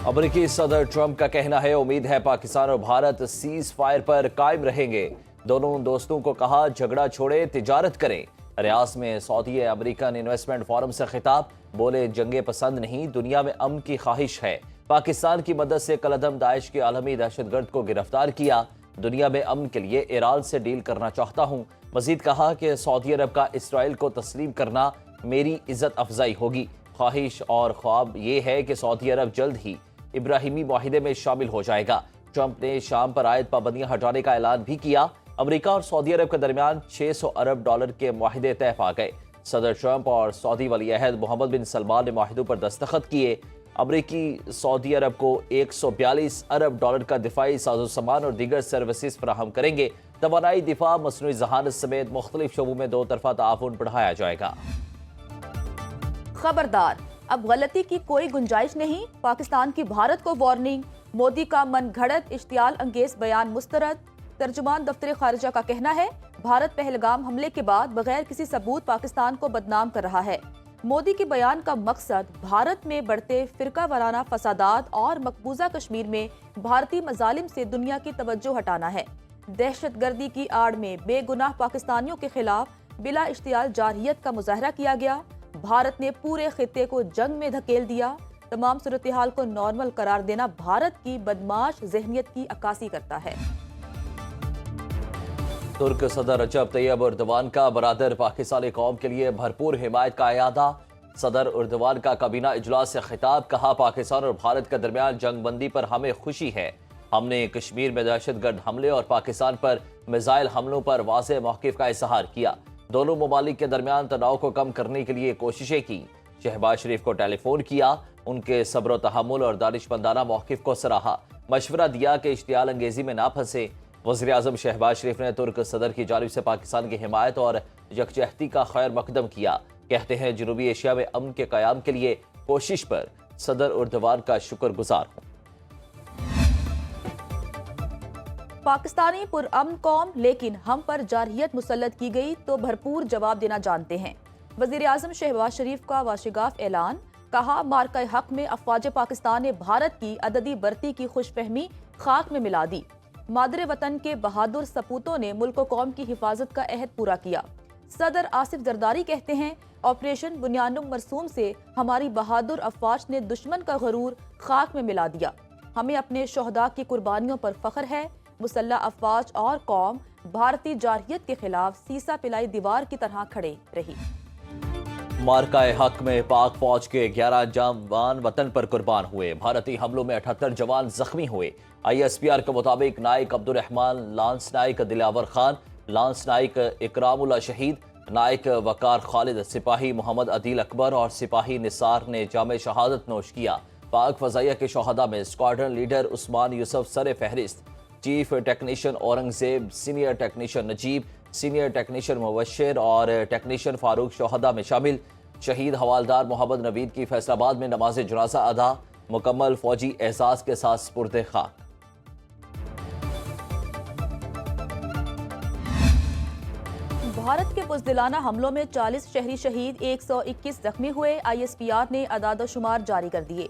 अमेरिकी सदर ट्रंप का कहना है, उम्मीद है पाकिस्तान और भारत सीज फायर पर कायम रहेंगे। दोनों दोस्तों को कहा, झगड़ा छोड़े, तिजारत करें। रियाद में सऊदी अमेरिकन इन्वेस्टमेंट फोरम से खिताब, बोले जंगे पसंद नहीं, दुनिया में अमन की ख्वाहिश है। पाकिस्तान की मदद से कलअदम दाइश के आलमी दहशतगर्द को गिरफ्तार किया। दुनिया में अमन के लिए ईरान से डील करना चाहता हूँ। मजीद कहा कि सऊदी अरब का इसराइल को तस्लीम करना मेरी इज्जत अफजाई होगी। ख्वाहिश और ख्वाब ये है कि सऊदी अरब जल्द ही इब्राहिमी मुआहिदे में शामिल हो जाएगा। ट्रंप ने शाम पर आयद पाबंदियां हटाने का ऐलान भी किया। अमेरिका और सऊदी अरब के दरमियान 600 अरब डॉलर के मुआहिदे तय पा गए। सदर ट्रंप और सऊदी वली-ए-अहद मोहम्मद बिन सलमान ने मुआहिदों पर दस्तखत किए। अमेरिकी सऊदी अरब को 142 अरब डॉलर का दिफाई साजो-सामान और दीगर सर्विसेज फराहम करेंगे। तवानाई, दिफा, मसनूई जहानत समेत मुख्तलिफ शोबों में दो तरफा ताउन बढ़ाया जाएगा। खबरदार, अब गलती की कोई गुंजाइश नहीं। पाकिस्तान की भारत को वार्निंग। मोदी का मन घड़त इश्तियाल अंगेज बयान मुस्तरद। तर्जुमान दफ्तर खारिजा का कहना है, भारत पहलगाम हमले के बाद बगैर किसी सबूत पाकिस्तान को बदनाम कर रहा है। मोदी के बयान का मकसद भारत में बढ़ते फिरका वाराना फसादात और मकबूजा कश्मीर में भारतीय मजालिम से दुनिया की तवज्जो हटाना है। दहशतगर्दी की आड़ में बेगुनाह पाकिस्तानियों के खिलाफ बिला इश्तियाल जारहियत का मुजाहरा किया गया। भारत ने पूरे खित्ते को जंग में धकेल दिया। तमाम सूरत हाल को नॉर्मल करार देना भारत की बदमाश ज़हनियत की अक्कासी करता है। तुर्क सदर रजब तैयब एर्दोगान का बरादर पाकिस्तानी कौम के लिए भरपूर हिमायत का इरादा। सदर एर्दोगान का काबीना इजलास से खिताब, कहा पाकिस्तान और भारत के दरमियान जंग बंदी पर हमें खुशी है। हमने कश्मीर में दहशतगर्द हमले और पाकिस्तान पर मिसाइल हमलों पर वाज़ेह मौक़िफ़ का इज़हार किया। दोनों ममालिक के दरमियान तनाव को कम करने के लिए कोशिशें की। शहबाज शरीफ को टेलीफोन किया, उनके सब्र तहम्मुल और दानिशमंदाना मौक़िफ़ को सराहा। मशवरा दिया कि इश्तियाल अंगेज़ी में ना फंसे। वज़ीर-ए-आज़म शहबाज शरीफ ने तुर्क सदर की जानिब से पाकिस्तान की हिमायत और यकजहती का खैर मकदम किया। कहते हैं, जनूबी एशिया में अमन के क़याम के लिए कोशिश पर सदर एर्दोगान का शुक्रगुजार हूँ। पाकिस्तानी पुरअमन कौम, लेकिन हम पर जारहियत मुसल्लत की गई तो भरपूर जवाब देना जानते हैं। वज़ीर-ए-आज़म शहबाज शरीफ का वाशिगाफ ऐलान, कहा मार्का हक में अफवाज पाकिस्तान ने भारत की अददी बरती की खुशफहमी खाक में मिला दी। मादरे वतन के बहादुर सपूतों ने मुल्क व कौम की हिफाजत का अहद पूरा किया। सदर आसिफ जरदारी कहते हैं, ऑपरेशन बुनियानुम मरसूम से हमारी बहादुर अफवाज ने दुश्मन का गरूर खाक में मिला दिया। हमें अपने शोहदा की कुर्बानियों पर फख्र है। मुसल्लह अफवाज और कौम भारतीय जारहियत के खिलाफ सीसा पिलाई दीवार की तरह खड़े रही। मार्काए हक में पाक फौज के 11 जवान वतन पर कुर्बान हुए। भारतीय हमलों में 78 जवान जख्मी हुए। ISPR के मुताबिक Naik Abdurrahman, lance Naik Dilawar Khan, lance Naik Ikramullah शहीद, नाइक वकार खालिद, सिपाही मोहम्मद अदील अकबर और सिपाही निसार ने जामे शहादत नोश किया। पाक फजाइया के शोहदा में स्क्वाड्रन लीडर उस्मान यूसुफ सर फहरिस्त, chief technician Aurangzeb, senior technician Najeeb, senior technician Mubashir और टेक्नीशियन फारूक शोहदा में शामिल। शहीद हवालदार मोहम्मद नवीद की फैसलाबाद में नमाज जनाजा अदा, मुकम्मल फौजी एहसास के साथ सुपुर्द खाक। भारत के बुज़दिलाना हमलों में 40 शहरी शहीद, 121 जख्मी हुए। ISPR ने अदाद-ओ-शुमार जारी कर दिए।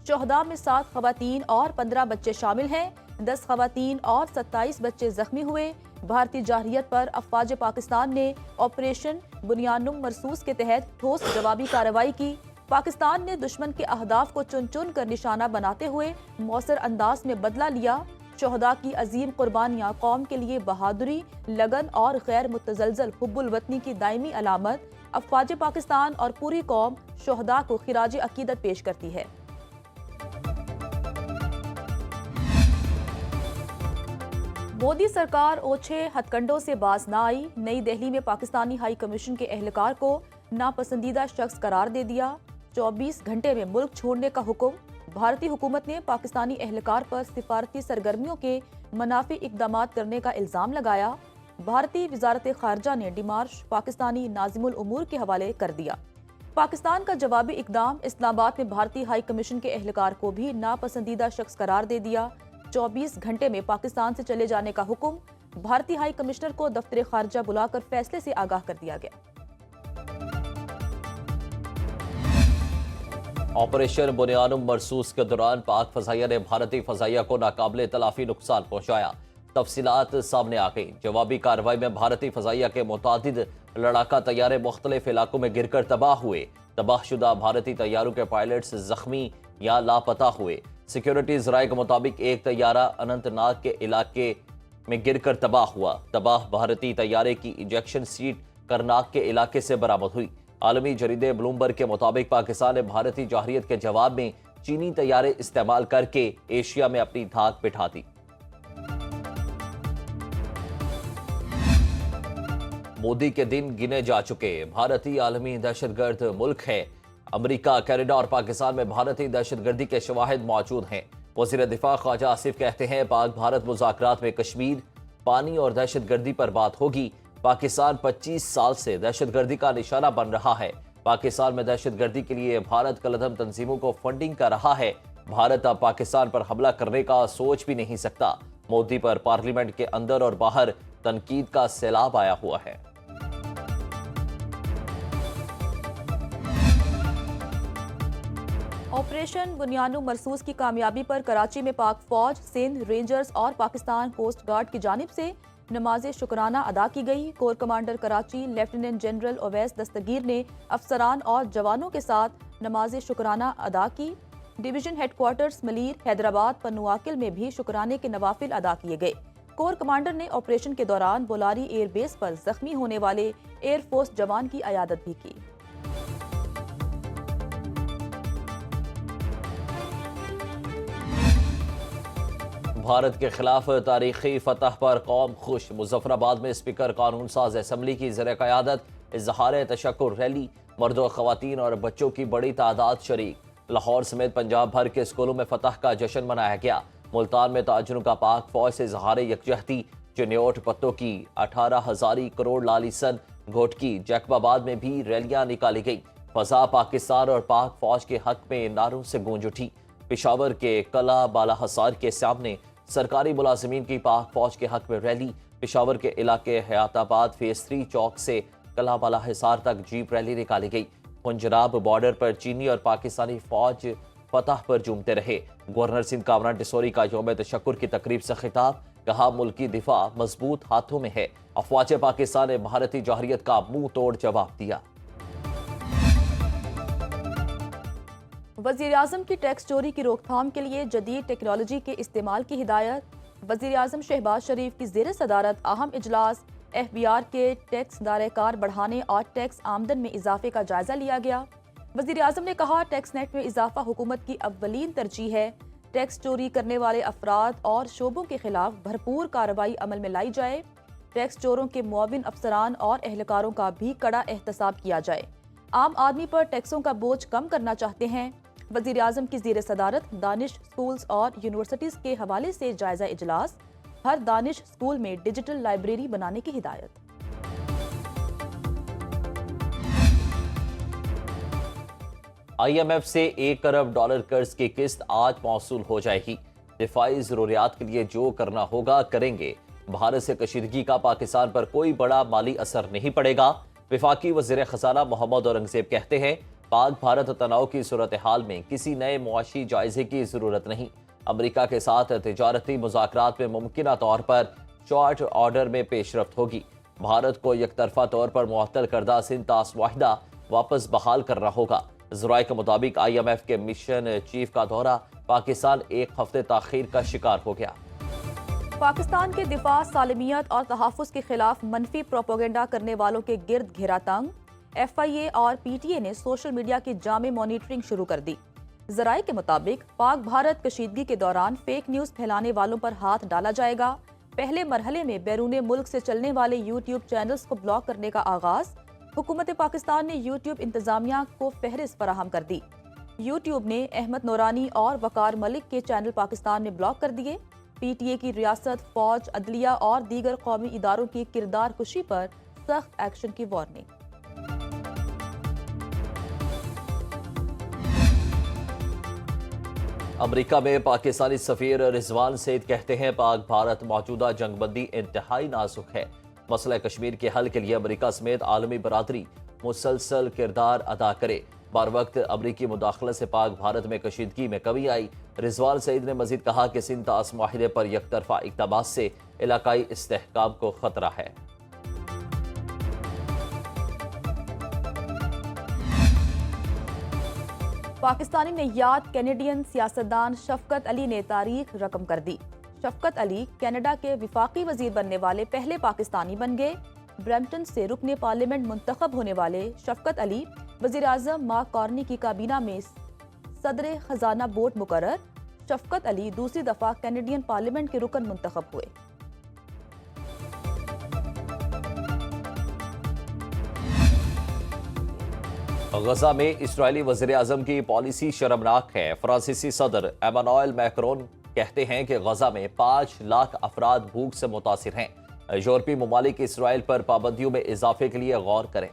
शोहदा में 7 खवातीन और 15 बच्चे शामिल हैं। 10 खवातीन और 27 बच्चे जख्मी हुए। भारतीय जारहियत पर अफवाज पाकिस्तान ने ऑपरेशन बुनियानुम मरसूस के तहत ठोस जवाबी कार्रवाई की। पाकिस्तान ने दुश्मन के अहदाफ को चुन चुन कर निशाना बनाते हुए मौसर अंदाज में बदला लिया। शोहदा की अजीम कुर्बानियाँ कौम के लिए बहादुरी, लगन और गैर मुतजलजल हुब्बुल वतनी की दायमी अलामत। अफवाज पाकिस्तान और पूरी कौम शोहदा को खिराज अकीदत पेश करती है। मोदी सरकार ओछे हथकंडों से बाज न आई। नई दिल्ली में पाकिस्तानी हाई कमीशन के एहलकार को नापसंदीदा शख्स करार दे दिया। 24 घंटे में मुल्क छोड़ने का हुक्म। भारतीय हुकूमत ने पाकिस्तानी एहलकार पर सिफारती सरगर्मियों के मनाफी इकदामात करने का इल्ज़ाम लगाया। भारतीय वजारत खारजा ने डिमार्श पाकिस्तानी नाज़िमुल उमूर के हवाले कर दिया। पाकिस्तान का जवाबी इकदाम, इस्लामाबाद में भारतीय हाई कमीशन के एहलकार को भी नापसंदीदा शख्स करार दे दिया। 24 घंटे में पाकिस्तान से चले जाने का हुक्म। भारतीय हाई कमिश्नर को दफ्तर खारजा बुलाकर फैसले से आगाह कर दिया गया। ऑपरेशन बुनियानुम मरसूस के दौरान पाक फजाइया ने भारतीय फजाइया को नाकाबिले तलाफी नुकसान पहुंचाया। तफसीलात सामने आ गई। जवाबी कार्रवाई में भारतीय फजाइया के मुतादिद लड़ाका तैयारे मुख्तलिफ इलाकों में गिरकर तबाह हुए। तबाहशुदा भारतीय तैयारों के पायलट्स जख्मी या लापता हुए। सिक्योरिटी जराये के मुताबिक एक तैयारा अनंतनाग के इलाके में गिरकर तबाह हुआ। तबाह भारतीय तैयारे की इंजेक्शन सीट करनाक के इलाके से बरामद हुई। आलमी जरीदे ब्लूमबर्ग के मुताबिक पाकिस्तान ने भारतीय जौहरियत के जवाब में चीनी तैयारे इस्तेमाल करके एशिया में अपनी धाक बिठा दी। मोदी के दिन गिने जा चुके। भारतीय आलमी दहशतगर्द मुल्क है। अमेरिका, कनाडा और पाकिस्तान में भारतीय दहशतगर्दी के शवाहिद मौजूद हैं। वज़ीर दिफा ख्वाजा आसिफ कहते हैं, पाक भारत मुज़ाकरात में कश्मीर, पानी और दहशतगर्दी पर बात होगी। पाकिस्तान 25 साल से दहशतगर्दी का निशाना बन रहा है। पाकिस्तान में दहशतगर्दी के लिए भारत कलदम तंजीमों को फंडिंग कर रहा है। भारत अब पाकिस्तान पर हमला करने का सोच भी नहीं सकता। मोदी पर पार्लियामेंट के अंदर और बाहर तनकीद का सैलाब आया हुआ है। ऑपरेशन बुनियानुम मरसूस की कामयाबी पर कराची में पाक फौज, सिंध रेंजर्स और पाकिस्तान कोस्ट गार्ड की जानिब से नमाज शुक्राना अदा की गई। Corps commander Karachi lieutenant general Owais Dastgir ने अफसरान और जवानों के साथ नमाज शुक्राना अदा की। डिवीजन हेडक्वार्टर्स मलीर, हैदराबाद, पन्नुआकिल में भी शुक्राने के नवाफिल अदा किए गए। कोर कमांडर ने ऑपरेशन के दौरान बोलारी एयर बेस पर जख्मी होने वाले एयरफोर्स जवान की अयादत भी की। भारत के खिलाफ तारीखी फतह पर कौम खुश। मुजफ्फराबाद में स्पीकर कानून साज असम्बली की ज़ेर क़यादत इज़हार तशक्कुर रैली। मर्दों, ख़वातीन और बच्चों की बड़ी तादाद शरीक। लाहौर समेत पंजाब भर के स्कूलों में फतह का जश्न मनाया गया। मुल्तान में ताजरों का पाक फौज से इज़हार यकजहती। चिन्योट पत्तों की 18,000 करोड़ लालिसन घोटकी। जैकबाबाद में भी रैलियां निकाली गई। फजा पाकिस्तान और पाक फौज के हक में नारों से गूंज उठी। पेशावर के कला बाला हसार के सामने सरकारी मुलाजिमीन की पाक फौज के हक में रैली। पेशावर के इलाके हयाताबाद फेज 3 चौक से कला बाला हिसार तक जीप रैली निकाली गई। पंजाब बॉर्डर पर चीनी और पाकिस्तानी फौज फतह पर झूमते रहे। गवर्नर सिंध कामरान डिसोरी का यौम तशक्कुर की तकरीब से खिताब। कहा, मुल्की दिफा मजबूत हाथों में है। अफवाज पाकिस्तान ने भारतीय जौहरियत का मुंह तोड़ जवाब दिया। वज़ीर आज़म की टैक्स चोरी की रोकथाम के लिए जदीद टेक्नोलॉजी के इस्तेमाल की हिदायत। वज़ीर आज़म शहबाज शरीफ की ज़ेर सदारत अहम इजलास FBR के टैक्स दायरेकार बढ़ाने और टैक्स आमदन में इजाफे का जायजा लिया गया। वज़ीर आज़म ने कहा, टैक्स नेट में इजाफा हुकूमत की अव्वलीन तरजीह है। टैक्स चोरी करने वाले अफराद और शोबों के खिलाफ भरपूर कार्रवाई अमल में लाई जाए। टैक्स चोरों के मुआविन अफसरान और एहलकारों का भी कड़ा एहतसाब किया जाए। आम आदमी पर टैक्सों का बोझ कम करना चाहते हैं। वज़ीर आज़म की ज़ेर सदारत दानिश स्कूल्स और यूनिवर्सिटीज़ के हवाले से जायजा इजलास। हर दानिश स्कूल में डिजिटल लाइब्रेरी बनाने की हिदायत। IMF से $1 करोड़ कर्ज की किस्त आज मौसूल हो जाएगी। दिफाई जरूरियात के लिए जो करना होगा करेंगे। भारत से कशीदगी का पाकिस्तान पर कोई बड़ा माली असर नहीं पड़ेगा। वफाकी वज़ीर खजाना मोहम्मद औरंगजेब कहते हैं, पाक भारत तनाव की सूरत हाल में किसी नए मुआशी जायजे की जरूरत नहीं। अमेरिका के साथ तिजारती मुज़ाकरात में मुमकिना तौर पर शॉर्ट ऑर्डर में पेशरफ्त होगी। भारत को यकतरफा तौर पर मुअत्तल करदा सिंध तास वाहिदा वापस बहाल करना होगा। ज़राए के मुताबिक IMF के मिशन चीफ का दौरा पाकिस्तान एक हफ्ते ताखीर का शिकार हो गया। पाकिस्तान के दिफा, सालमियत और तहफ़्फ़ुज़ के खिलाफ मनफी प्रोपोगेंडा करने वालों के गिर्द घेरा तंग। FIA और PTA ने सोशल मीडिया की जामे मॉनिटरिंग शुरू कर दी। ज़राए के मुताबिक पाक भारत कशीदगी के दौरान फेक न्यूज़ फैलाने वालों पर हाथ डाला जाएगा। पहले मरहले में बैरून मुल्क से चलने वाले YouTube चैनल्स को ब्लॉक करने का आगाज। हुकूमत पाकिस्तान ने YouTube इंतजामिया को फहरिस्त फराहम कर दी। YouTube ने अहमद नूरानी और वकार मलिक के चैनल पाकिस्तान में ब्लॉक कर दिए। PTA की रियासत, फौज, अदलिया और दीगर कौमी इदारों की किरदार कुशी पर सख्त एक्शन की वार्निंग। अमेरिका में पाकिस्तानी सफीर रिजवान सईद कहते हैं, पाक भारत मौजूदा जंगबंदी इंतहाई नाजुक है। मसला कश्मीर के हल के लिए अमेरिका समेत आलमी बरादरी मुसलसल किरदार अदा करे। بار وقت امریکی مداخلت سے پاک بھارت میں کشیدگی میں کمی آئی۔ رضوان سعید نے مزید کہا کہ سندھ طاس معاہدے پر یک طرفہ اقدامات سے علاقائی استحکام کو خطرہ ہے۔ پاکستانی نیات کینیڈین سیاستدان شفقت علی نے تاریخ رقم کر دی۔ شفقت علی کینیڈا کے وفاقی وزیر بننے والے پہلے پاکستانی بن گئے۔ برمپٹن سے رکن پارلیمنٹ منتخب ہونے والے شفقت علی وزیر اعظم مارک کارنی کی کابینہ میں صدر خزانہ بورڈ مقرر۔ شفقت علی دوسری دفعہ کینیڈین پارلیمنٹ کے رکن منتخب ہوئے۔ غزہ میں اسرائیلی وزیر اعظم کی پالیسی شرمناک ہے۔ فرانسیسی صدر ایمانوئل میکرون کہتے ہیں کہ غزہ میں 5 لاکھ افراد بھوک سے متاثر ہیں۔ یورپی ممالک اسرائیل پر پابندیوں میں اضافے کے لیے غور کریں۔